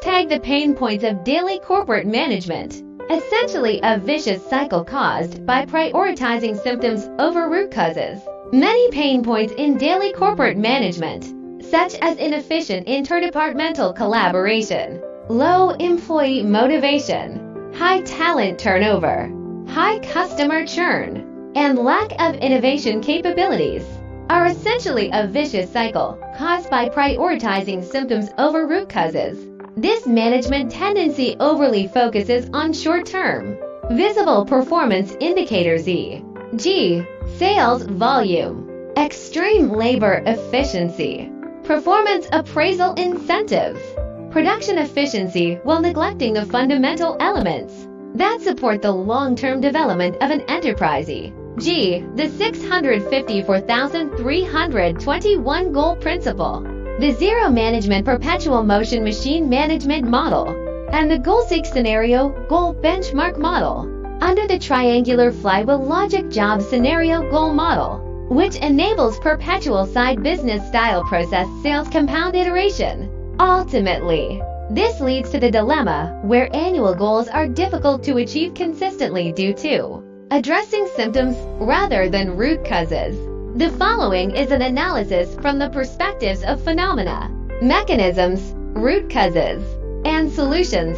The pain points of daily corporate management. Essentially a vicious cycle caused by prioritizing symptoms over root causes. Many pain points in daily corporate management, such as inefficient interdepartmental collaboration, low employee motivation, high talent turnover, high customer churn, and lack of innovation capabilities, are essentially a vicious cycle caused by prioritizing symptoms over root causes. This management tendency overly focuses on short-term, visible performance indicators e.g., sales volume, extreme labor efficiency, performance appraisal incentives, production efficiency, while neglecting the fundamental elements that support the long-term development of an enterprise e.g., the 654,321 goal principle, the Zero Management Perpetual Motion Machine Management Model, and the Goalseekp Scenario Goal Benchmark Model, under the Triangular Flywheel Logic Job Scenario Goal Model, which enables perpetual side business style process sales compound iteration. Ultimately, this leads to the dilemma where annual goals are difficult to achieve consistently due to addressing symptoms rather than root causes. The following is an analysis from the perspectives of phenomena, mechanisms, root causes, and solutions.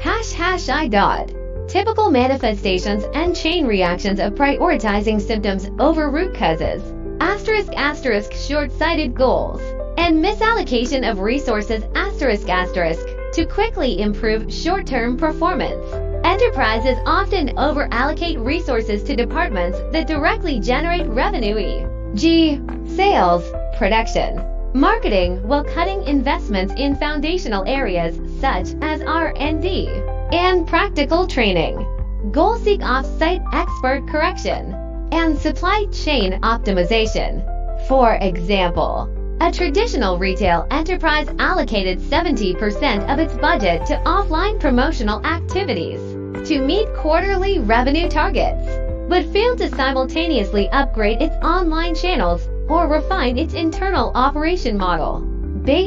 #I. Typical manifestations and chain reactions of prioritizing symptoms over root causes. *** Short-sighted goals and misallocation of resources *** to quickly improve short-term performance. Enterprises often over-allocate resources to departments that directly generate revenue e.g., sales, production, marketing, while cutting investments in foundational areas such as R&D and practical training. Goalseekp off-site expert correction and supply chain optimization. For example, a traditional retail enterprise allocated 70% of its budget to offline promotional activities to meet quarterly revenue targets, but failed to simultaneously upgrade its online channels or refine its internal operation model.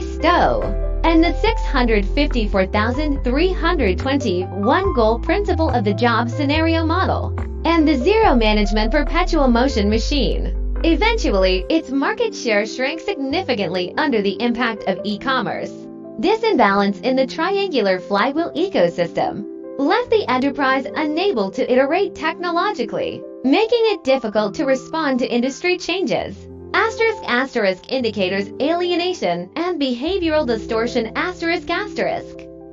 Stowe and the 654,321 goal principle of the job scenario model, and the Zero Management Perpetual Motion Machine. Eventually, its market share shrank significantly under the impact of e-commerce. This imbalance in the triangular flywheel ecosystem left the enterprise unable to iterate technologically, making it difficult to respond to industry changes. *** indicators alienation and behavioral distortion ***.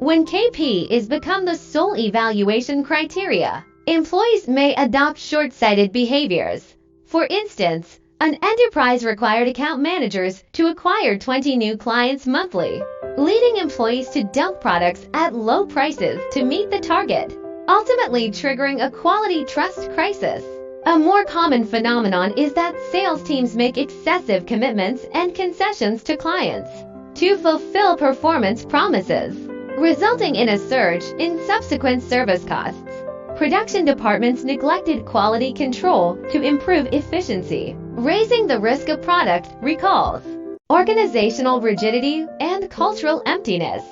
When KP is become the sole evaluation criteria, employees may adopt short-sighted behaviors. For instance, an enterprise required account managers to acquire 20 new clients monthly, leading employees to dump products at low prices to meet the target, ultimately triggering a quality trust crisis. A more common phenomenon is that sales teams make excessive commitments and concessions to clients to fulfill performance promises, resulting in a surge in subsequent service costs. Production departments neglected quality control to improve efficiency, raising the risk of product recalls. Organizational rigidity and cultural emptiness.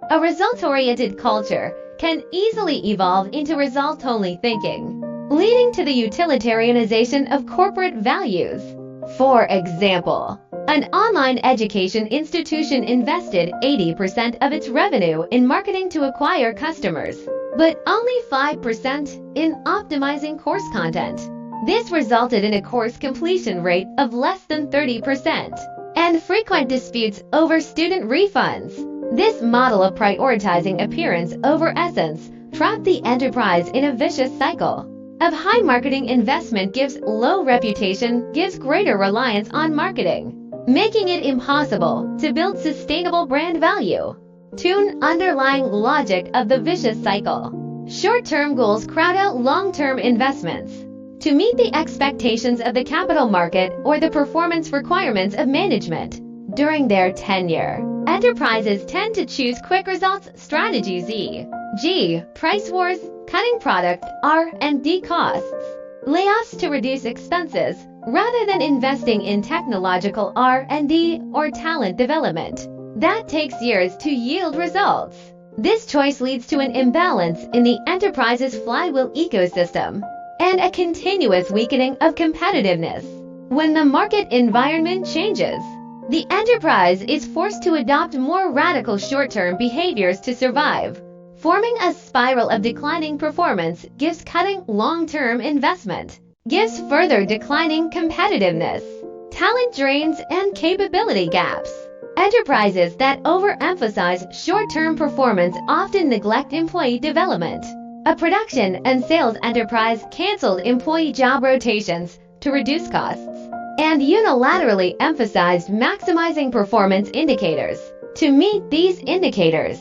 A result-oriented culture can easily evolve into result-only thinking, leading to the utilitarianization of corporate values. For example, an online education institution invested 80% of its revenue in marketing to acquire customers, but only 5% in optimizing course content. This resulted in a course completion rate of less than 30% and frequent disputes over student refunds. This model of prioritizing appearance over essence trapped the enterprise in a vicious cycle of high marketing investment gives low reputation, gives greater reliance on marketing, making it impossible to build sustainable brand value. Underlying logic of the vicious cycle. Short-term goals crowd out long-term investments to meet the expectations of the capital market or the performance requirements of management. During their tenure, enterprises tend to choose quick results strategies e.g., price wars, cutting product R&D costs, layoffs to reduce expenses, rather than investing in technological R&D or talent development that takes years to yield results. This choice leads to an imbalance in the enterprise's flywheel ecosystem and a continuous weakening of competitiveness. When the market environment changes, the enterprise is forced to adopt more radical short-term behaviors to survive. Forming a spiral of declining performance gives cutting long-term investment, gives further declining competitiveness, talent drains, and capability gaps. Enterprises that overemphasize short-term performance often neglect employee development. A production and sales enterprise canceled employee job rotations to reduce costs and unilaterally emphasized maximizing performance indicators. To meet these indicators,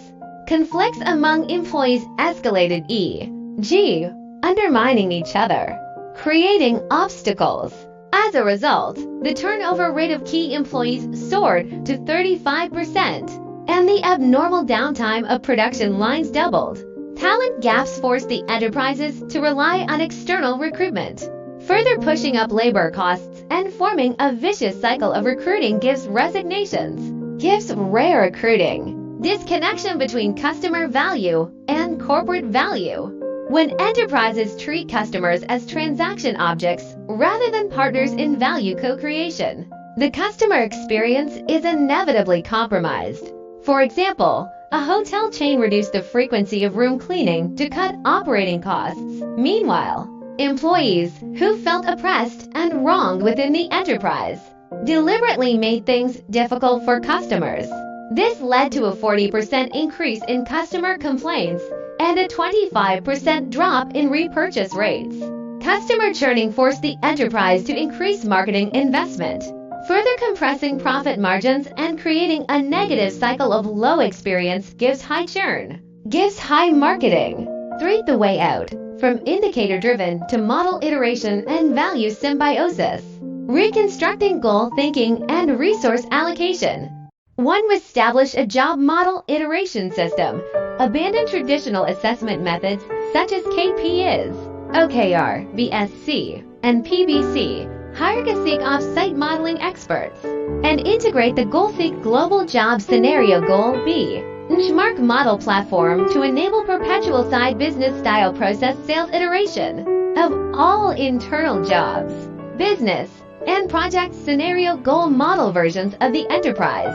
conflicts among employees escalated e.g., undermining each other, creating obstacles. As a result, the turnover rate of key employees soared to 35%, and the abnormal downtime of production lines doubled. Talent gaps forced the enterprises to rely on external recruitment, further pushing up labor costs and forming a vicious cycle of recruiting gives resignations, gives rare recruiting, disconnection between customer value and corporate value. When enterprises treat customers as transaction objects rather than partners in value co-creation, the customer experience is inevitably compromised. For example, a hotel chain reduced the frequency of room cleaning to cut operating costs. Meanwhile, employees who felt oppressed and wronged within the enterprise deliberately made things difficult for customers. This led to a 40% increase in customer complaints and a 25% drop in repurchase rates. Customer churning forced the enterprise to increase marketing investment, further compressing profit margins and creating a negative cycle of low experience gives high churn, gives high marketing. 3. The way out. From indicator-driven to model iteration and value symbiosis. Reconstructing goal thinking and resource allocation. 1. Establish a job model iteration system. Abandon traditional assessment methods such as KPIs, OKR, BSC, and PBC. Hire Goalseekp off-site modeling experts, and integrate the Goalseekp Global Job Scenario Goal B benchmark model platform to enable perpetual side business style process sales iteration of all internal jobs, business, and project scenario goal model versions of the enterprise.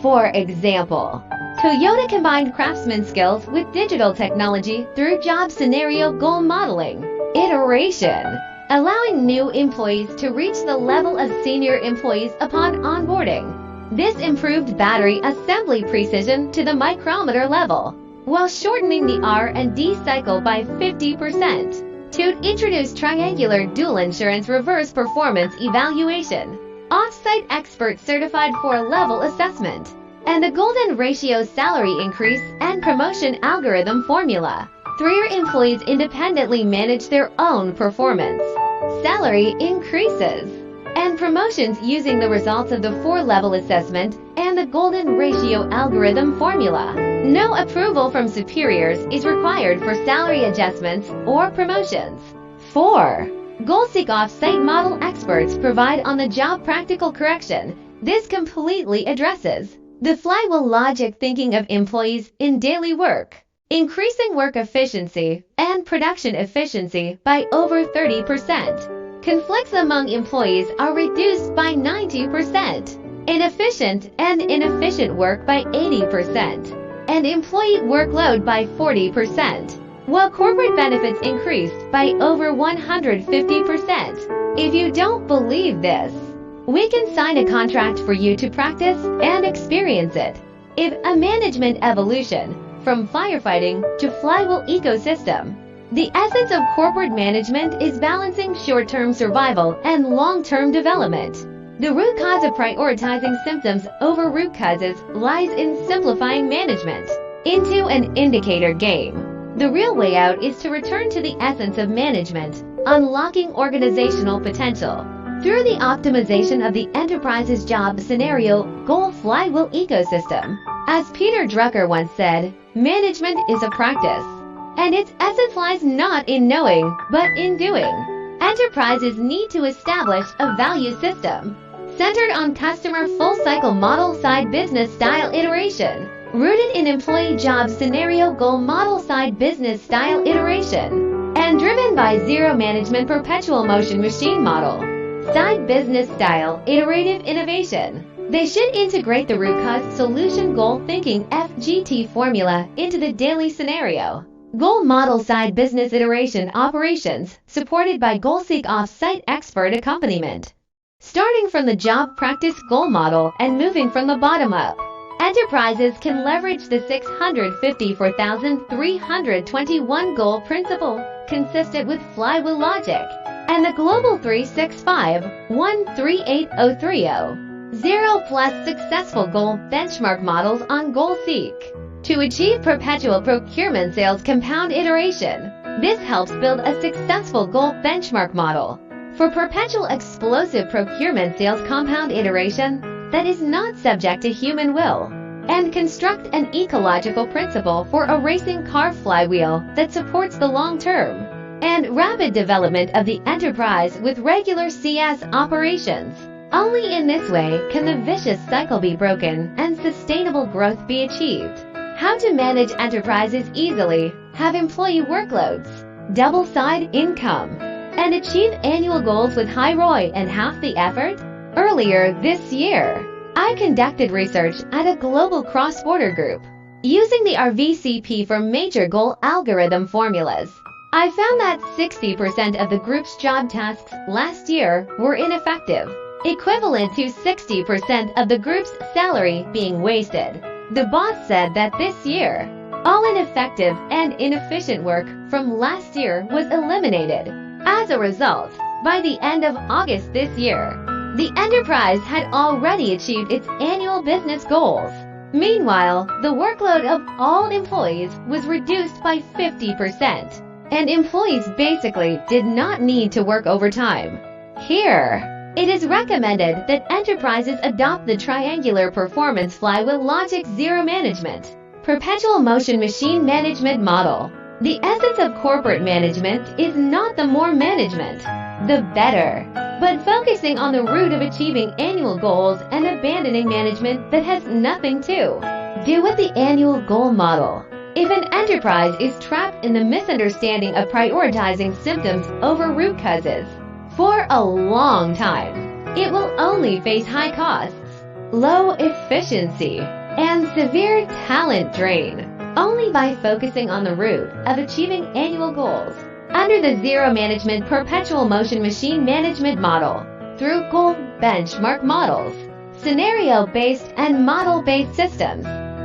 For example, Toyota combined craftsman skills with digital technology through job scenario goal modeling iteration, allowing new employees to reach the level of senior employees upon onboarding. This improved battery assembly precision to the micrometer level, while shortening the R&D cycle by 50%. To introduce triangular dual insurance reverse performance evaluation, off-site expert certified for level assessment, and the golden ratio salary increase and promotion algorithm formula. 3. Employees independently manage their own performance, salary increases, and promotions using the results of the 4-level assessment and the golden ratio algorithm formula. No approval from superiors is required for salary adjustments or promotions. 4. Goalseekp off-site model experts provide on-the-job practical correction. This completely addresses the flywheel logic thinking of employees in daily work, increasing work efficiency and production efficiency by over 30%. Conflicts among employees are reduced by 90%, inefficient and inefficient work by 80%, and employee workload by 40%, while corporate benefits increased by over 150%. If you don't believe this, we can sign a contract for you to practice and experience it. If a management evolution from firefighting to flywheel ecosystem. The essence of corporate management is balancing short-term survival and long-term development. The root cause of prioritizing symptoms over root causes lies in simplifying management into an indicator game. The real way out is to return to the essence of management, unlocking organizational potential through the optimization of the enterprise's job scenario goal flywheel ecosystem. As Peter Drucker once said, management is a practice, and its essence lies not in knowing, but in doing. Enterprises need to establish a value system centered on customer full-cycle model side business style iteration, rooted in employee job scenario goal model side business style iteration, and driven by zero management perpetual motion machine model. Side business style iterative innovation. They should integrate the root cause solution goal thinking FGT formula into the daily scenario. Goal model side business iteration operations supported by Goalseekp off-site expert accompaniment. Starting from the job practice goal model and moving from the bottom up, enterprises can leverage the 654,321 goal principle consistent with flywheel logic and the Global 365-138030 0+ successful goal benchmark models on Goalseekp. To achieve perpetual procurement sales compound iteration, this helps build a successful goal benchmark model for perpetual explosive procurement sales compound iteration that is not subject to human will, and construct an ecological principle for a racing car flywheel that supports the long-term and rapid development of the enterprise with regular CS operations. Only in this way can the vicious cycle be broken and sustainable growth be achieved. How to manage enterprises easily, have employee workloads, double side income, and achieve annual goals with high ROI and half the effort? Earlier this year, I conducted research at a global cross-border group. Using the RVCP for major goal algorithm formulas, I found that 60% of the group's job tasks last year were ineffective, equivalent to 60% of the group's salary being wasted. The boss said that this year, all ineffective and inefficient work from last year was eliminated. As a result, by the end of August this year, the enterprise had already achieved its annual business goals. Meanwhile, the workload of all employees was reduced by 50%, and employees basically did not need to work overtime. Here, it is recommended that enterprises adopt the triangular performance flywheel logic zero management, perpetual motion machine management model. The essence of corporate management is not the more management, the better, but focusing on the root of achieving annual goals and abandoning management that has nothing to do with the annual goal model. If an enterprise is trapped in the misunderstanding of prioritizing symptoms over root causes for a long time, it will only face high costs, low efficiency, and severe talent drain only by focusing on the root of achieving annual goals under the zero management perpetual motion machine management model through goal benchmark models, scenario-based and model-based systems,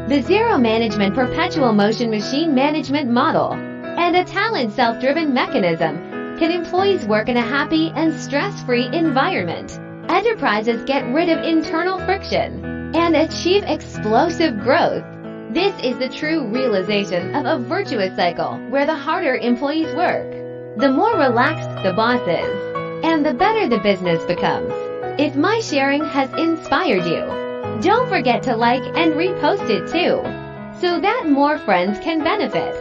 the zero management perpetual motion machine management model, and a talent self-driven mechanism. Can employees work in a happy and stress-free environment? Enterprises get rid of internal friction and achieve explosive growth. This is the true realization of a virtuous cycle where the harder employees work, the more relaxed the boss is, and the better the business becomes. If my sharing has inspired you, don't forget to like and repost it too, so that more friends can benefit.